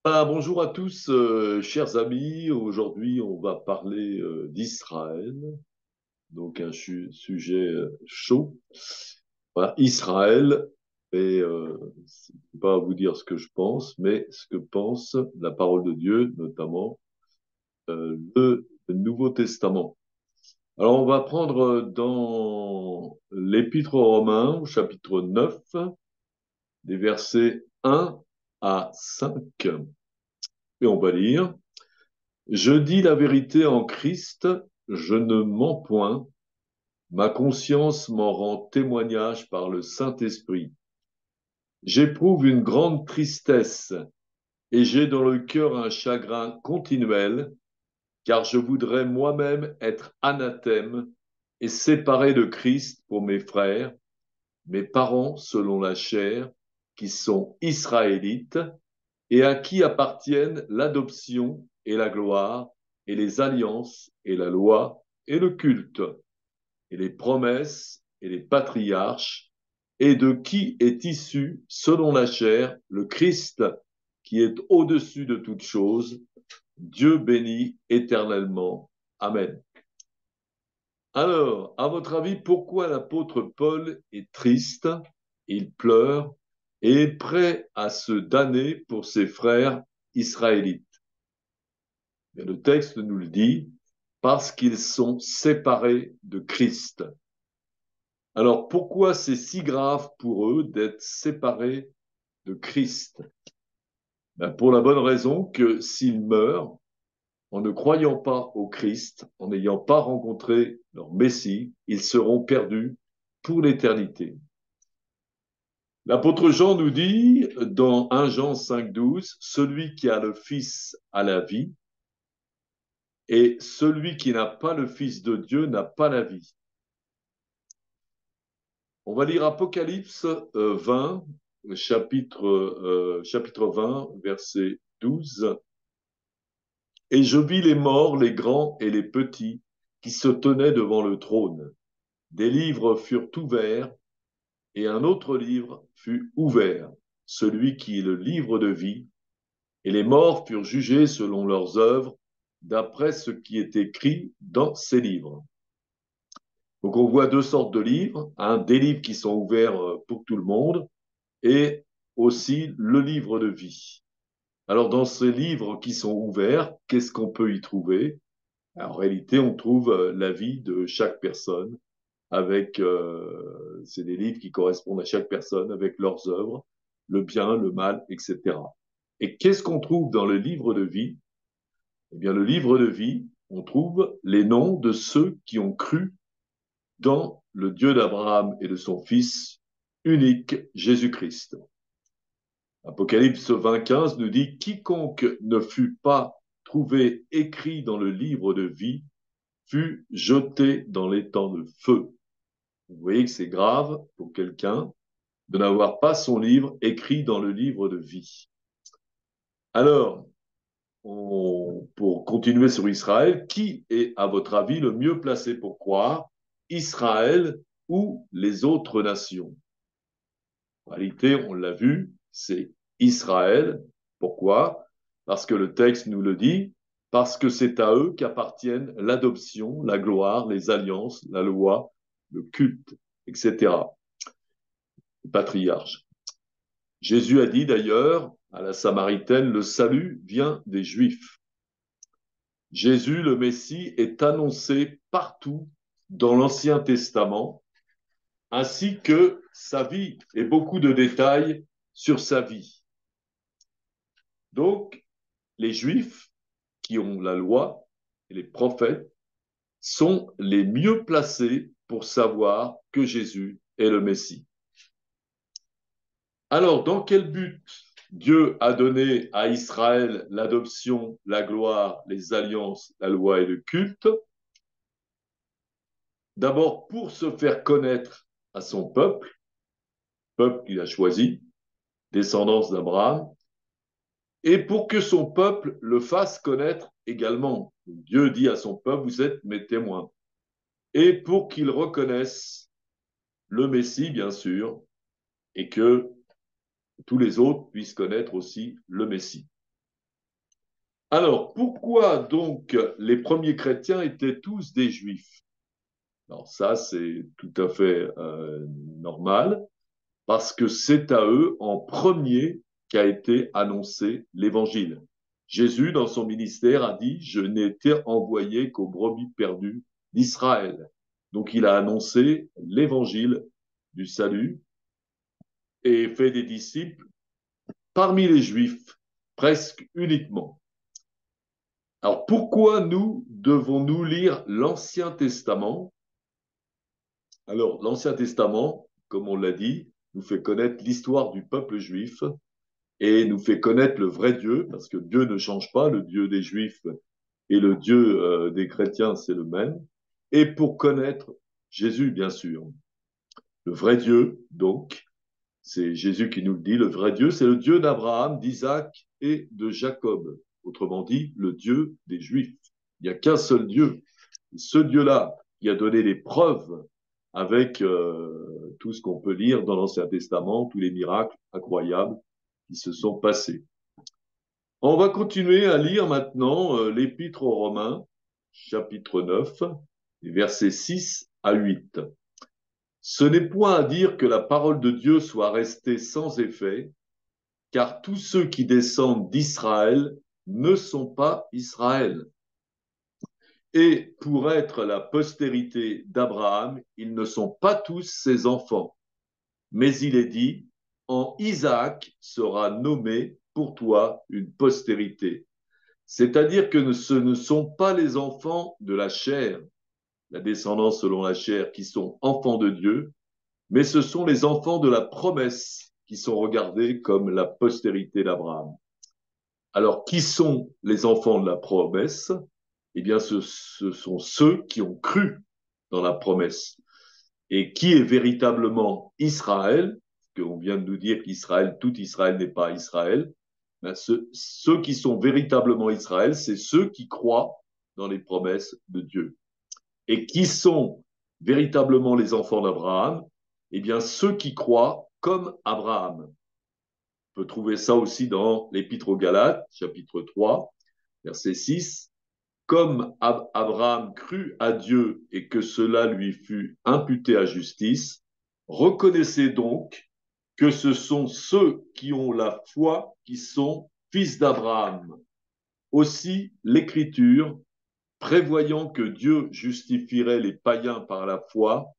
Bonjour à tous, chers amis. Aujourd'hui, on va parler d'Israël, donc un sujet chaud. Voilà, Israël, et c'est pas à vous dire ce que je pense, mais ce que pense la parole de Dieu, notamment le Nouveau Testament. Alors, on va prendre dans l'Épître aux Romains, au chapitre 9, des versets 1 à 5, et on va lire. Je dis la vérité en Christ, je ne mens point, ma conscience m'en rend témoignage par le Saint-Esprit. J'éprouve une grande tristesse et j'ai dans le cœur un chagrin continuel, car je voudrais moi-même être anathème et séparé de Christ pour mes frères, mes parents selon la chair, qui sont israélites et à qui appartiennent l'adoption et la gloire, et les alliances, et la loi, et le culte, et les promesses, et les patriarches, et de qui est issu, selon la chair, le Christ, qui est au-dessus de toutes choses, Dieu béni éternellement. Amen. Alors, à votre avis, pourquoi l'apôtre Paul est triste, il pleure et est prêt à se damner pour ses frères israélites? Mais le texte nous le dit, parce qu'ils sont séparés de Christ. Alors pourquoi c'est si grave pour eux d'être séparés de Christ? Pour la bonne raison que s'ils meurent en ne croyant pas au Christ, en n'ayant pas rencontré leur Messie, ils seront perdus pour l'éternité. L'apôtre Jean nous dit dans 1 Jean 5,12, celui qui a le Fils a la vie, et celui qui n'a pas le Fils de Dieu n'a pas la vie. On va lire Apocalypse 20, chapitre 20, verset 12. Et je vis les morts, les grands et les petits, qui se tenaient devant le trône. Des livres furent ouverts, et un autre livre fut ouvert, celui qui est le livre de vie, et les morts furent jugés selon leurs œuvres, d'après ce qui est écrit dans ces livres. Donc on voit deux sortes de livres, des livres qui sont ouverts pour tout le monde, et aussi le livre de vie. Alors dans ces livres qui sont ouverts, qu'est-ce qu'on peut y trouver? En réalité, on trouve la vie de chaque personne, avec, c'est des livres qui correspondent à chaque personne, avec leurs œuvres, le bien, le mal, etc. Et qu'est-ce qu'on trouve dans le livre de vie? Eh bien, le livre de vie, on trouve les noms de ceux qui ont cru dans le Dieu d'Abraham et de son Fils unique, Jésus-Christ. Apocalypse 20,15 nous dit, quiconque ne fut pas trouvé écrit dans le livre de vie fut jeté dans l'étang de feu. Vous voyez que c'est grave pour quelqu'un de n'avoir pas son livre écrit dans le livre de vie. Alors, pour continuer sur Israël, qui est, à votre avis, le mieux placé pour croire, Israël ou les autres nations? En réalité, on l'a vu, c'est Israël. Pourquoi? Parce que le texte nous le dit, parce que c'est à eux qu'appartiennent l'adoption, la gloire, les alliances, la loi, le culte, etc. Les patriarches. Jésus a dit d'ailleurs à la Samaritaine, le salut vient des Juifs. Jésus, le Messie, est annoncé partout dans l'Ancien Testament, ainsi que sa vie et beaucoup de détails sur sa vie. Donc, les Juifs qui ont la loi et les prophètes sont les mieux placés pour savoir que Jésus est le Messie. Alors, dans quel but Dieu a donné à Israël l'adoption, la gloire, les alliances, la loi et le culte? D'abord, pour se faire connaître à son peuple qu'il a choisi, descendance d'Abraham, et pour que son peuple le fasse connaître également. Dieu dit à son peuple, vous êtes mes témoins. et pour qu'ils reconnaissent le Messie, bien sûr, et que tous les autres puissent connaître aussi le Messie. Alors, pourquoi donc les premiers chrétiens étaient tous des Juifs? Alors ça, c'est tout à fait normal, parce que c'est à eux en premier qu'a été annoncé l'Évangile. Jésus, dans son ministère, a dit, je n'ai été envoyé qu'aux brebis perdues d'Israël. Donc il a annoncé l'Évangile du salut et fait des disciples parmi les Juifs, presque uniquement. Alors pourquoi nous devons-nous lire l'Ancien Testament? Alors l'Ancien Testament, comme on l'a dit, nous fait connaître l'histoire du peuple juif et nous fait connaître le vrai Dieu, parce que Dieu ne change pas, le Dieu des Juifs et le Dieu des chrétiens, c'est le même, et pour connaître Jésus, bien sûr. Le vrai Dieu, donc, c'est Jésus qui nous le dit, le vrai Dieu, c'est le Dieu d'Abraham, d'Isaac et de Jacob. Autrement dit, le Dieu des Juifs. Il n'y a qu'un seul Dieu. Ce Dieu-là qui a donné les preuves avec tout ce qu'on peut lire dans l'Ancien Testament, tous les miracles incroyables qui se sont passés. On va continuer à lire maintenant l'Épître aux Romains, chapitre 9, versets 6 à 8. Ce n'est point à dire que la parole de Dieu soit restée sans effet, car tous ceux qui descendent d'Israël ne sont pas Israël. Et pour être la postérité d'Abraham, ils ne sont pas tous ses enfants. Mais il est dit, en Isaac sera nommé pour toi une postérité. C'est-à-dire que ce ne sont pas les enfants de la chair, la descendance selon la chair, qui sont enfants de Dieu, mais ce sont les enfants de la promesse qui sont regardés comme la postérité d'Abraham. Alors, qui sont les enfants de la promesse? Eh bien, ce sont ceux qui ont cru dans la promesse. Et qui est véritablement Israël? Parce qu'on vient de nous dire qu'Israël, tout Israël n'est pas Israël. Ben, ceux qui sont véritablement Israël, c'est ceux qui croient dans les promesses de Dieu. Et qui sont véritablement les enfants d'Abraham? Eh bien, ceux qui croient comme Abraham. On peut trouver ça aussi dans l'Épître aux Galates, chapitre 3, verset 6. Comme Abraham crut à Dieu et que cela lui fut imputé à justice, reconnaissez donc que ce sont ceux qui ont la foi qui sont fils d'Abraham. Aussi, l'Écriture, prévoyant que Dieu justifierait les païens par la foi,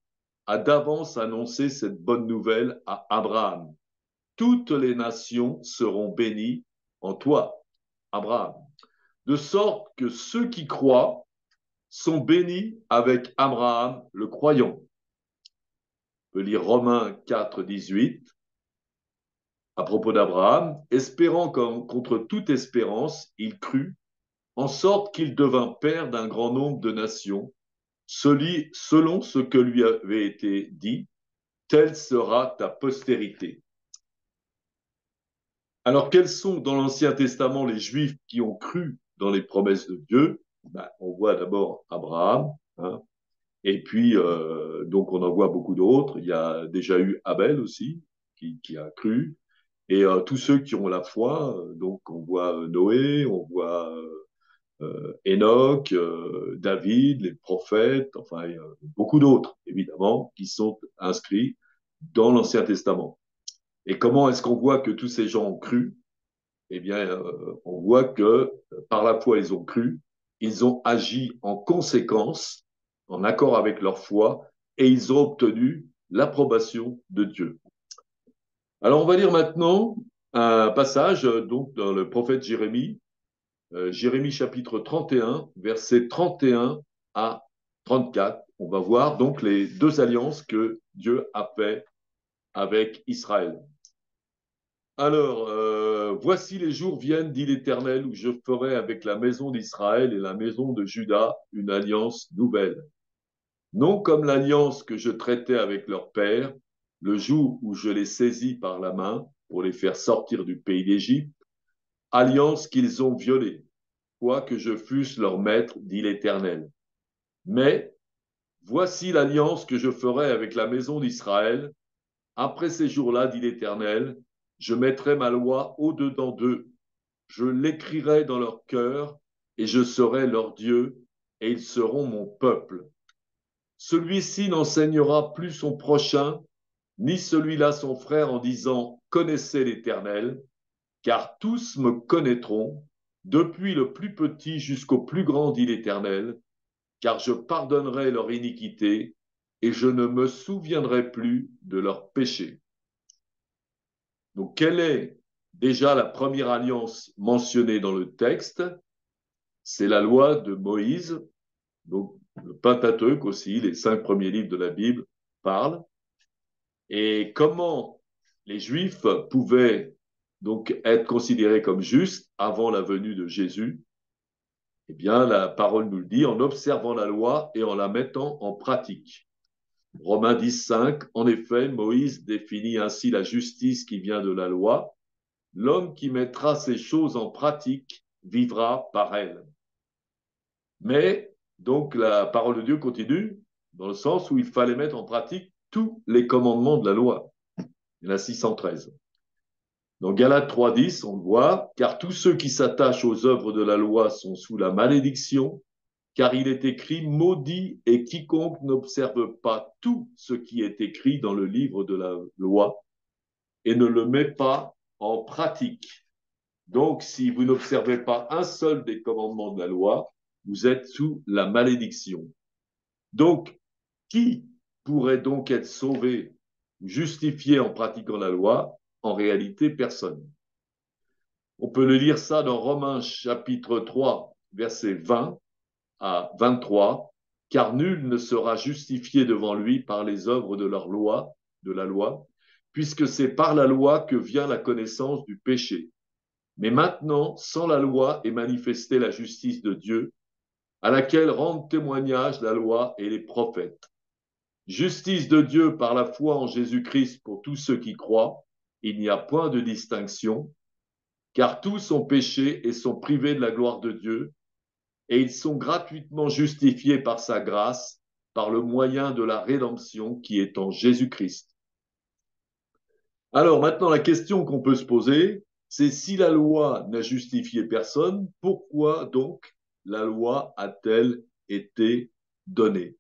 a d'avance annoncé cette bonne nouvelle à Abraham. Toutes les nations seront bénies en toi, Abraham. De sorte que ceux qui croient sont bénis avec Abraham le croyant. On peut lire Romains 4, 18 à propos d'Abraham, espérant contre toute espérance, il crut, en sorte qu'il devint père d'un grand nombre de nations, selon ce que lui avait été dit, telle sera ta postérité. Alors, quels sont dans l'Ancien Testament les Juifs qui ont cru dans les promesses de Dieu? On voit d'abord Abraham, hein, et puis donc on en voit beaucoup d'autres. Il y a déjà eu Abel aussi qui a cru, et tous ceux qui ont la foi. Donc on voit Noé, on voit Enoch, David, les prophètes, enfin il y a beaucoup d'autres évidemment qui sont inscrits dans l'Ancien Testament. Et comment est-ce qu'on voit que tous ces gens ont cru? Eh bien, on voit que par la foi, ils ont cru, ils ont agi en conséquence, en accord avec leur foi, et ils ont obtenu l'approbation de Dieu. Alors, on va lire maintenant un passage donc dans le prophète Jérémie, Jérémie chapitre 31, versets 31 à 34. On va voir donc les deux alliances que Dieu a fait avec Israël. Alors, voici les jours viennent, dit l'Éternel, où je ferai avec la maison d'Israël et la maison de Juda une alliance nouvelle. Non comme l'alliance que je traitais avec leur père, le jour où je les saisis par la main pour les faire sortir du pays d'Égypte, alliance qu'ils ont violée, quoique je fusse leur maître, dit l'Éternel. Mais Voici l'alliance que je ferai avec la maison d'Israël. Après ces jours-là, dit l'Éternel, je mettrai ma loi au-dedans d'eux. Je l'écrirai dans leur cœur et je serai leur Dieu et ils seront mon peuple. Celui-ci n'enseignera plus son prochain, ni celui-là son frère en disant connaissez l'Éternel, car tous me connaîtront, depuis le plus petit jusqu'au plus grand, dit l'Éternel, car je pardonnerai leur iniquité et je ne me souviendrai plus de leurs péchés. Donc, quelle est déjà la première alliance mentionnée dans le texte? C'est la loi de Moïse. Donc, le Pentateuque aussi, les 5 premiers livres de la Bible parlent. Et comment les Juifs pouvaient donc être considérés comme justes avant la venue de Jésus? Eh bien, la parole nous le dit en observant la loi et en la mettant en pratique. Romains 10,5, en effet, Moïse définit ainsi la justice qui vient de la loi. L'homme qui mettra ces choses en pratique vivra par elles. Mais, donc, la parole de Dieu continue dans le sens où il fallait mettre en pratique tous les commandements de la loi. Il y en a 613. Dans Galates 3,10, on le voit, car tous ceux qui s'attachent aux œuvres de la loi sont sous la malédiction, car il est écrit, maudit est quiconque n'observe pas tout ce qui est écrit dans le livre de la loi et ne le met pas en pratique. Donc, si vous n'observez pas un seul des commandements de la loi, vous êtes sous la malédiction. Donc, qui pourrait donc être sauvé, justifié en pratiquant la loi? En réalité, personne. On peut le lire ça dans Romains chapitre 3, versets 20 à 23, car nul ne sera justifié devant lui par les œuvres de la loi, puisque c'est par la loi que vient la connaissance du péché. Mais maintenant, sans la loi est manifestée la justice de Dieu, à laquelle rendent témoignage la loi et les prophètes. Justice de Dieu par la foi en Jésus-Christ pour tous ceux qui croient, il n'y a point de distinction, car tous ont péché et sont privés de la gloire de Dieu, et ils sont gratuitement justifiés par sa grâce, par le moyen de la rédemption qui est en Jésus-Christ. Alors maintenant, la question qu'on peut se poser, c'est si la loi n'a justifié personne, pourquoi donc la loi a-t-elle été donnée?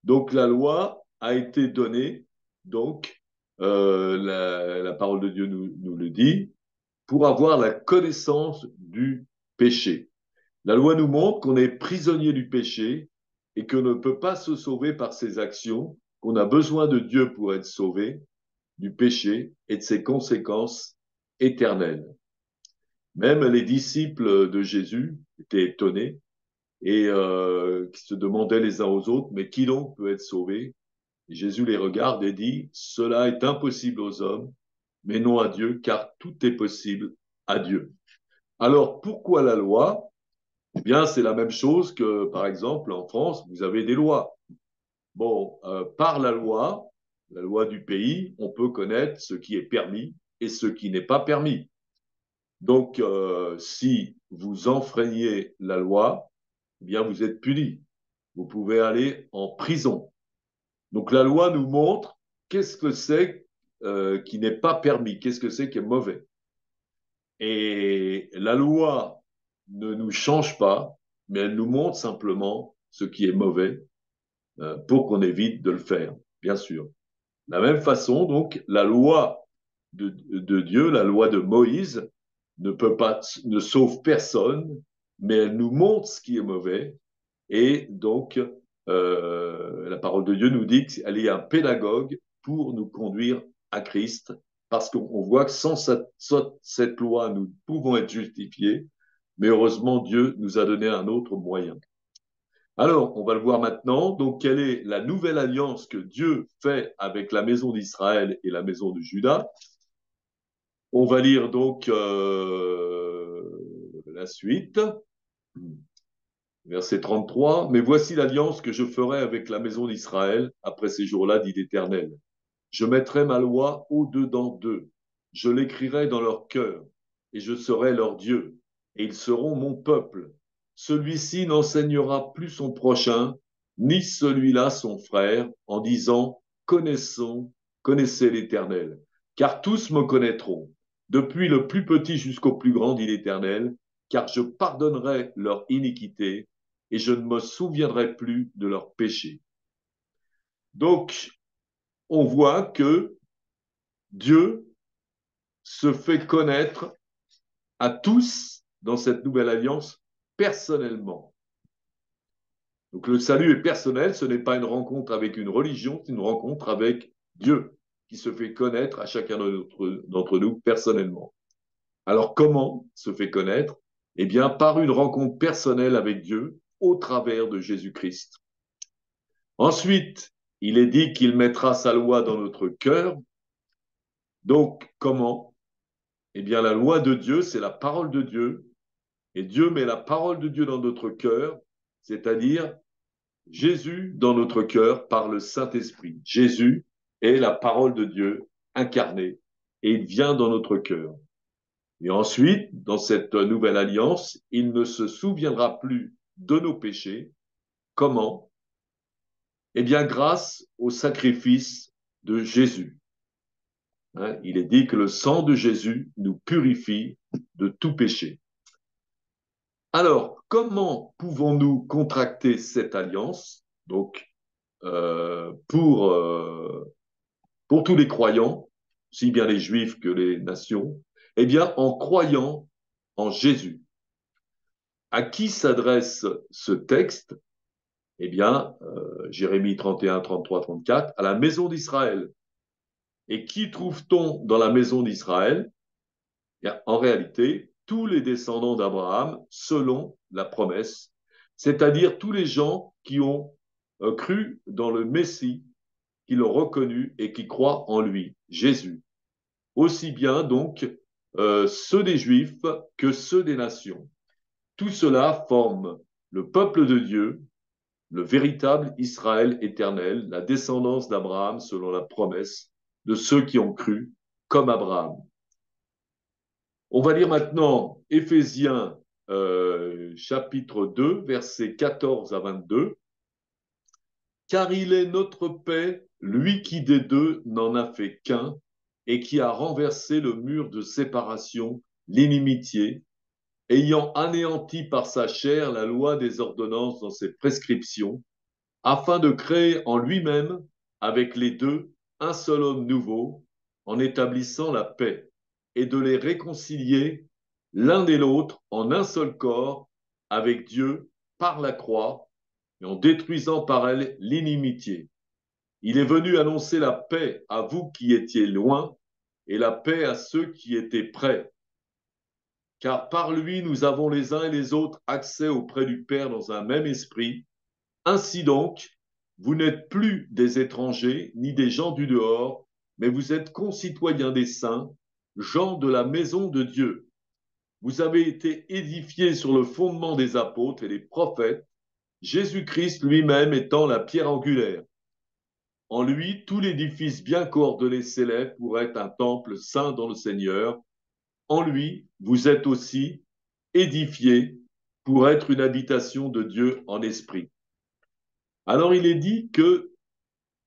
Donc la loi a été donnée, donc la parole de Dieu nous le dit, pour avoir la connaissance du péché. La loi nous montre qu'on est prisonnier du péché et qu'on ne peut pas se sauver par ses actions, qu'on a besoin de Dieu pour être sauvé du péché et de ses conséquences éternelles. Même les disciples de Jésus étaient étonnés et qui se demandaient les uns aux autres, mais qui donc peut être sauvé? Et Jésus les regarde et dit, cela est impossible aux hommes, mais non à Dieu, car tout est possible à Dieu. Alors, pourquoi la loi? Eh bien, c'est la même chose que, par exemple, en France, vous avez des lois. Bon, par la loi du pays, on peut connaître ce qui est permis et ce qui n'est pas permis. Donc, si vous enfreignez la loi, eh bien, vous êtes puni. Vous pouvez aller en prison. Donc, la loi nous montre qu'est-ce que c'est qui n'est pas permis, qu'est-ce que c'est qui est mauvais. Et la loi ne nous change pas, mais elle nous montre simplement ce qui est mauvais pour qu'on évite de le faire, bien sûr. De la même façon, donc, la loi de Dieu, la loi de Moïse, ne sauve personne, mais elle nous montre ce qui est mauvais. Et donc, la parole de Dieu nous dit qu'elle est un pédagogue pour nous conduire à Christ, parce qu'on voit que sans cette loi, nous pouvons être justifiés, mais heureusement, Dieu nous a donné un autre moyen. Alors, on va le voir maintenant. Donc, quelle est la nouvelle alliance que Dieu fait avec la maison d'Israël et la maison de Juda? On va lire donc la suite. Verset 33. Mais voici l'alliance que je ferai avec la maison d'Israël après ces jours-là, dit l'Éternel. Je mettrai ma loi au-dedans d'eux. Je l'écrirai dans leur cœur et je serai leur Dieu. Et ils seront mon peuple. Celui-ci n'enseignera plus son prochain, ni celui-là son frère, en disant, connaissez l'Éternel, car tous me connaîtront, depuis le plus petit jusqu'au plus grand, dit l'Éternel, car je pardonnerai leur iniquité et je ne me souviendrai plus de leurs péchés. Donc, on voit que Dieu se fait connaître à tous dans cette nouvelle alliance personnellement. Donc le salut est personnel, ce n'est pas une rencontre avec une religion, c'est une rencontre avec Dieu qui se fait connaître à chacun d'entre nous personnellement. Alors comment se fait connaître? Eh bien par une rencontre personnelle avec Dieu au travers de Jésus-Christ. Ensuite, il est dit qu'il mettra sa loi dans notre cœur. Donc comment? Eh bien la loi de Dieu, c'est la parole de Dieu. Et Dieu met la parole de Dieu dans notre cœur, c'est-à-dire Jésus dans notre cœur par le Saint-Esprit. Jésus est la parole de Dieu incarnée et il vient dans notre cœur. Et ensuite, dans cette nouvelle alliance, il ne se souviendra plus de nos péchés. Comment? Eh bien, grâce au sacrifice de Jésus. Hein, il est dit que le sang de Jésus nous purifie de tout péché. Alors, comment pouvons-nous contracter cette alliance? Donc, pour tous les croyants, aussi bien les juifs que les nations, eh bien, en croyant en Jésus. À qui s'adresse ce texte? Eh bien, Jérémie 31, 33, 34, à la maison d'Israël. Et qui trouve-t-on dans la maison d'Israël? En réalité, tous les descendants d'Abraham, selon la promesse, c'est-à-dire tous les gens qui ont cru dans le Messie, qui l'ont reconnu et qui croient en lui, Jésus. Aussi bien donc ceux des Juifs que ceux des nations. Tout cela forme le peuple de Dieu, le véritable Israël éternel, la descendance d'Abraham selon la promesse de ceux qui ont cru comme Abraham. On va lire maintenant Éphésiens chapitre 2, versets 14 à 22. Car il est notre paix, lui qui des deux n'en a fait qu'un, et qui a renversé le mur de séparation, l'inimitié, ayant anéanti par sa chair la loi des ordonnances dans ses prescriptions, afin de créer en lui-même, avec les deux, un seul homme nouveau, en établissant la paix, et de les réconcilier l'un et l'autre en un seul corps, avec Dieu, par la croix, et en détruisant par elle l'inimitié. Il est venu annoncer la paix à vous qui étiez loin, et la paix à ceux qui étaient près. Car par lui, nous avons les uns et les autres accès auprès du Père dans un même esprit. Ainsi donc, vous n'êtes plus des étrangers ni des gens du dehors, mais vous êtes concitoyens des saints, gens de la maison de Dieu. Vous avez été édifiés sur le fondement des apôtres et des prophètes, Jésus-Christ lui-même étant la pierre angulaire. En lui, tout l'édifice bien coordonné s'élève pour être un temple saint dans le Seigneur. En lui, vous êtes aussi édifiés pour être une habitation de Dieu en esprit. Alors il est dit que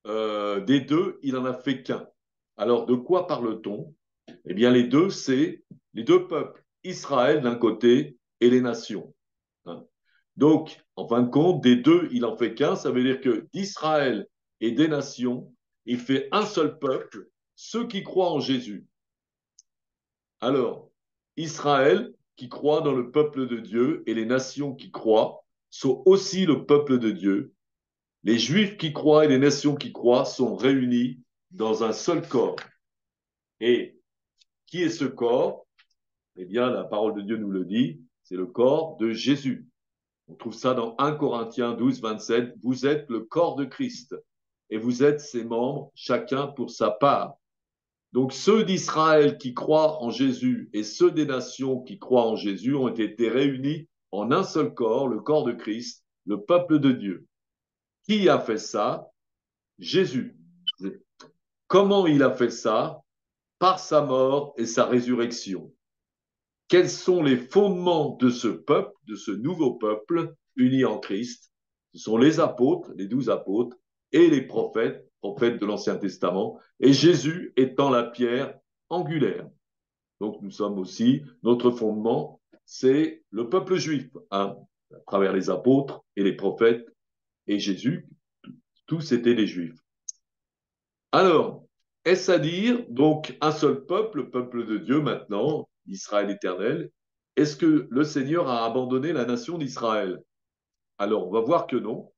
des deux, il n'en a fait qu'un. Alors de quoi parle-t-on? Eh bien les deux, c'est les deux peuples, Israël d'un côté et les nations. Hein. Donc, en fin de compte, des deux, il en fait qu'un. Ça veut dire que d'Israël et des nations, il fait un seul peuple, ceux qui croient en Jésus. Alors, Israël, qui croit dans le peuple de Dieu, et les nations qui croient, sont aussi le peuple de Dieu. Les Juifs qui croient et les nations qui croient sont réunis dans un seul corps. Et qui est ce corps? Eh bien, la parole de Dieu nous le dit, c'est le corps de Jésus. On trouve ça dans 1 Corinthiens 12, 27. Vous êtes le corps de Christ et vous êtes ses membres, chacun pour sa part. Donc ceux d'Israël qui croient en Jésus et ceux des nations qui croient en Jésus ont été réunis en un seul corps, le corps de Christ, le peuple de Dieu. Qui a fait ça? Jésus. Comment il a fait ça? Par sa mort et sa résurrection. Quels sont les fondements de ce peuple, de ce nouveau peuple uni en Christ? Ce sont les apôtres, les 12 apôtres, et les prophètes, prophètes de l'Ancien Testament, et Jésus étant la pierre angulaire. Donc nous sommes aussi, notre fondement, c'est le peuple juif, hein, à travers les apôtres et les prophètes et Jésus, tous étaient des juifs. Alors, est-ce à dire, donc, un seul peuple, le peuple de Dieu maintenant, Israël éternel, est-ce que le Seigneur a abandonné la nation d'Israël? Alors, on va voir que non.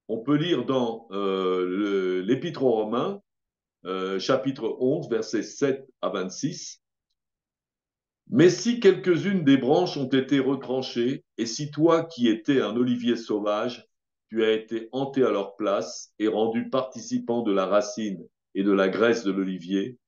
On peut lire dans l'Épître aux Romains, chapitre 11, versets 7 à 26. Mais si quelques-unes des branches ont été retranchées, et si toi qui étais un olivier sauvage, tu as été hanté à leur place et rendu participant de la racine et de la graisse de l'olivier,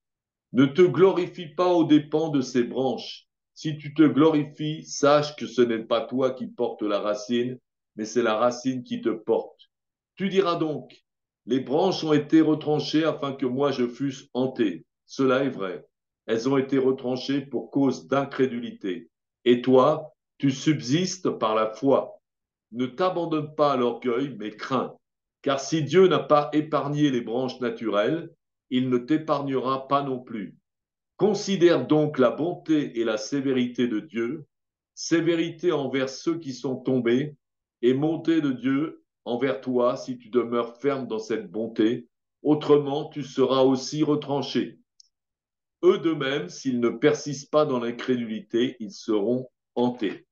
ne te glorifie pas aux dépens de ces branches. Si tu te glorifies, sache que ce n'est pas toi qui portes la racine, mais c'est la racine qui te porte. Tu diras donc, les branches ont été retranchées afin que moi je fusse hanté. Cela est vrai. Elles ont été retranchées pour cause d'incrédulité. Et toi, tu subsistes par la foi. Ne t'abandonne pas à l'orgueil, mais crains. Car si Dieu n'a pas épargné les branches naturelles, il ne t'épargnera pas non plus. Considère donc la bonté et la sévérité de Dieu, sévérité envers ceux qui sont tombés, et bonté de Dieu envers toi si tu demeures ferme dans cette bonté, autrement tu seras aussi retranché. Eux de même, s'ils ne persistent pas dans l'incrédulité, ils seront hantés.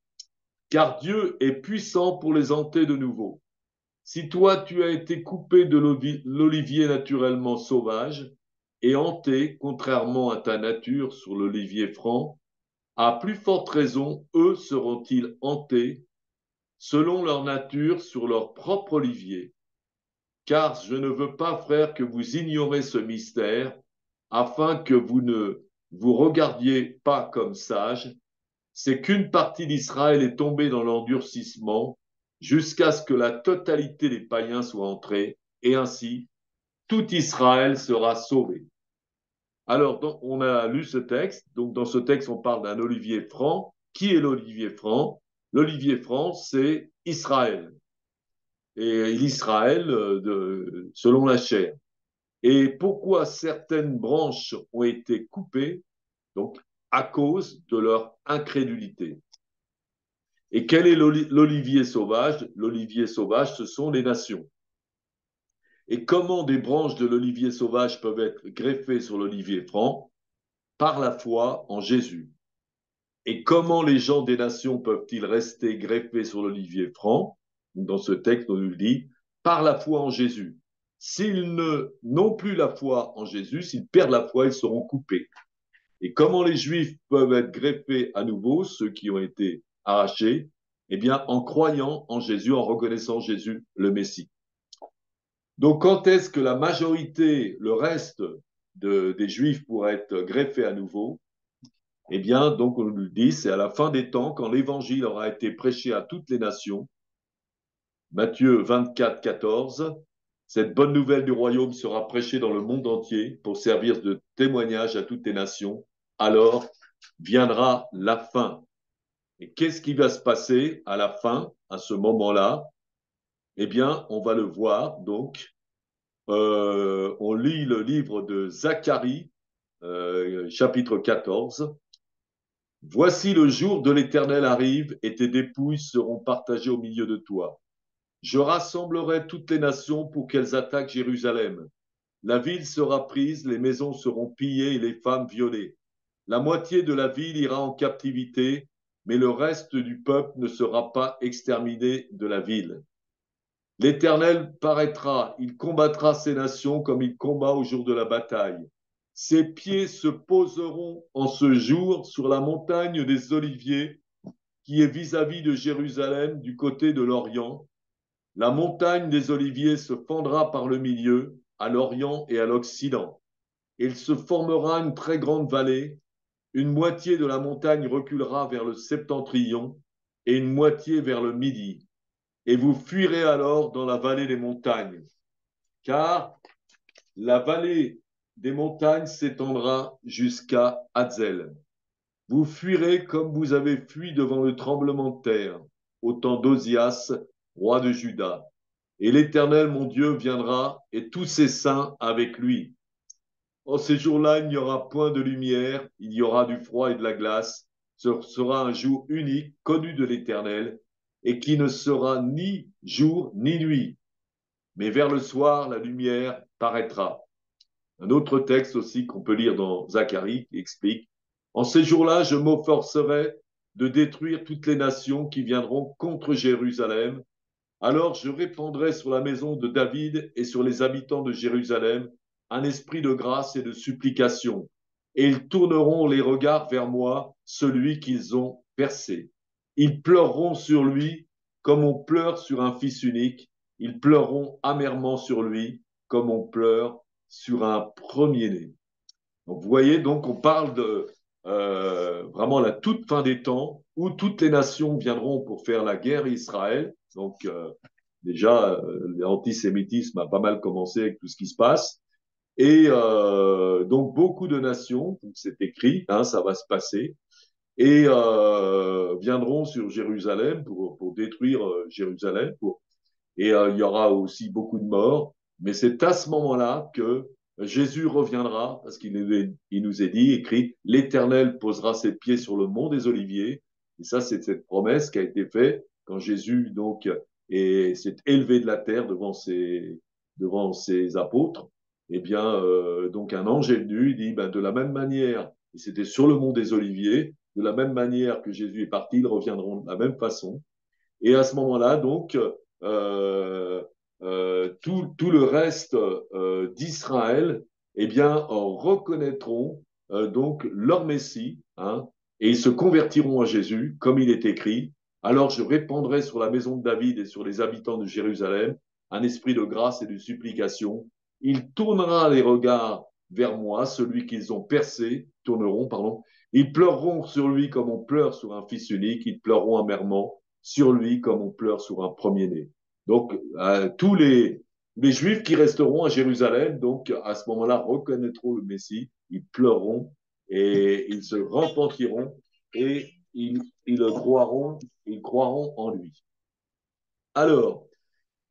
Car Dieu est puissant pour les hanter de nouveau. Si toi tu as été coupé de l'olivier naturellement sauvage et hanté, contrairement à ta nature, sur l'olivier franc, à plus forte raison, eux seront-ils hantés, selon leur nature, sur leur propre olivier. Car je ne veux pas, frères, que vous ignorez ce mystère, afin que vous ne vous regardiez pas comme sages, c'est qu'une partie d'Israël est tombée dans l'endurcissement jusqu'à ce que la totalité des païens soit entrée, et ainsi tout Israël sera sauvé. Alors, donc, on a lu ce texte. Donc, dans ce texte, on parle d'un olivier franc. Qui est l'olivier franc? L'olivier franc, c'est Israël. Et l'Israël selon la chair. Et pourquoi certaines branches ont été coupées? Donc, à cause de leur incrédulité. Et quel est l'olivier sauvage? L'olivier sauvage, ce sont les nations. Et comment des branches de l'olivier sauvage peuvent être greffées sur l'olivier franc? Par la foi en Jésus. Et comment les gens des nations peuvent-ils rester greffés sur l'olivier franc? Dans ce texte, on nous dit, par la foi en Jésus. S'ils n'ont plus la foi en Jésus, s'ils perdent la foi, ils seront coupés. Et comment les Juifs peuvent être greffés à nouveau, ceux qui ont été arrachés? Eh bien, en croyant en Jésus, en reconnaissant Jésus le Messie. Donc, quand est-ce que la majorité, le reste des Juifs pourraient être greffés à nouveau? Eh bien, donc, on nous le dit, c'est à la fin des temps, quand l'évangile aura été prêché à toutes les nations. Matthieu 24, 14. Cette bonne nouvelle du royaume sera prêchée dans le monde entier pour servir de témoignage à toutes les nations. Alors viendra la fin. Et qu'est-ce qui va se passer à la fin, à ce moment-là? Eh bien, on va le voir. Donc, on lit le livre de Zacharie, chapitre 14. Voici le jour de l'Éternel arrive et tes dépouilles seront partagées au milieu de toi. Je rassemblerai toutes les nations pour qu'elles attaquent Jérusalem. La ville sera prise, les maisons seront pillées et les femmes violées. La moitié de la ville ira en captivité, mais le reste du peuple ne sera pas exterminé de la ville. L'Éternel paraîtra, il combattra ces nations comme il combat au jour de la bataille. Ses pieds se poseront en ce jour sur la montagne des Oliviers, qui est vis-à-vis de Jérusalem du côté de l'Orient. La montagne des Oliviers se fendra par le milieu, à l'Orient et à l'Occident. Il se formera une très grande vallée. Une moitié de la montagne reculera vers le septentrion et une moitié vers le midi. Et vous fuirez alors dans la vallée des montagnes, car la vallée des montagnes s'étendra jusqu'à Hazel. Vous fuirez comme vous avez fui devant le tremblement de terre, au temps d'Osias, roi de Juda. Et l'Éternel, mon Dieu, viendra, et tous ses saints avec lui. En ces jours-là, il n'y aura point de lumière, il y aura du froid et de la glace. Ce sera un jour unique, connu de l'Éternel, et qui ne sera ni jour ni nuit. Mais vers le soir, la lumière paraîtra. Un autre texte aussi qu'on peut lire dans Zacharie qui explique, en ces jours-là, je m'efforcerai de détruire toutes les nations qui viendront contre Jérusalem. Alors je répandrai sur la maison de David et sur les habitants de Jérusalem un esprit de grâce et de supplication. Et ils tourneront les regards vers moi, celui qu'ils ont percé. Ils pleureront sur lui comme on pleure sur un fils unique. Ils pleureront amèrement sur lui comme on pleure sur un premier-né. Donc vous voyez, donc on parle de vraiment la toute fin des temps où toutes les nations viendront pour faire la guerre à Israël. Donc déjà, l'antisémitisme a pas mal commencé avec tout ce qui se passe. Et donc beaucoup de nations, c'est écrit, hein, ça va se passer, et viendront sur Jérusalem pour détruire Jérusalem. Et il y aura aussi beaucoup de morts. Mais c'est à ce moment-là que Jésus reviendra, parce il nous est dit, écrit, l'Éternel posera ses pieds sur le mont des Oliviers. Et ça, c'est cette promesse qui a été faite quand Jésus donc s'est élevé de la terre devant ses apôtres. Eh bien, donc un ange est venu, il dit, ben, de la même manière, et c'était sur le mont des Oliviers, de la même manière que Jésus est parti, ils reviendront de la même façon. Et à ce moment-là, donc, tout le reste d'Israël, eh bien, reconnaîtront donc leur Messie, hein, et ils se convertiront à Jésus, comme il est écrit. Alors je répandrai sur la maison de David et sur les habitants de Jérusalem un esprit de grâce et de supplication. Il tournera les regards vers moi, celui qu'ils ont percé, tourneront, pardon. Ils pleureront sur lui comme on pleure sur un fils unique, ils pleureront amèrement sur lui comme on pleure sur un premier-né. Donc, tous les Juifs qui resteront à Jérusalem, donc à ce moment-là, reconnaîtront le Messie, ils pleureront et ils se repentiront et ils croiront en lui. Alors,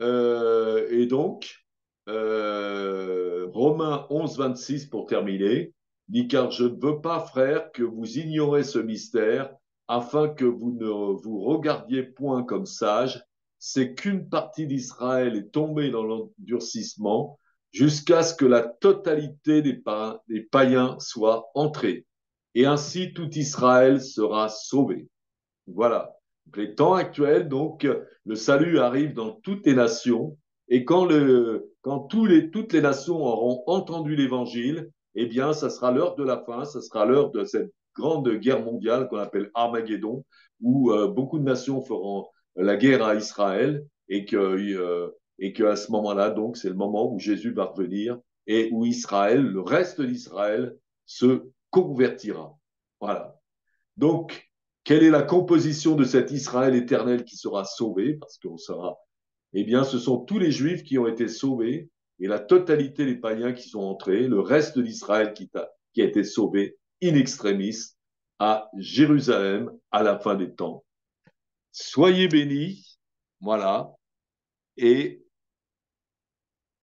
et donc, Romains 11, 26 pour terminer, dit car je ne veux pas, frères, que vous ignorez ce mystère, afin que vous ne vous regardiez point comme sages, c'est qu'une partie d'Israël est tombée dans l'endurcissement jusqu'à ce que la totalité des païens soit entrée. Et ainsi tout Israël sera sauvé. Voilà. Donc, les temps actuels, donc, le salut arrive dans toutes les nations. Et quand toutes les nations auront entendu l'évangile, eh bien, ça sera l'heure de la fin, ça sera l'heure de cette grande guerre mondiale qu'on appelle Armageddon, où beaucoup de nations feront la guerre à Israël et que à ce moment-là, donc, c'est le moment où Jésus va revenir et où Israël, le reste d'Israël, se convertira. Voilà. Donc, quelle est la composition de cet Israël éternel qui sera sauvé? Parce qu'on sera, eh bien, ce sont tous les Juifs qui ont été sauvés et la totalité des païens qui sont entrés, le reste d'Israël qui a été sauvé in extremis à Jérusalem à la fin des temps. Soyez bénis, voilà, et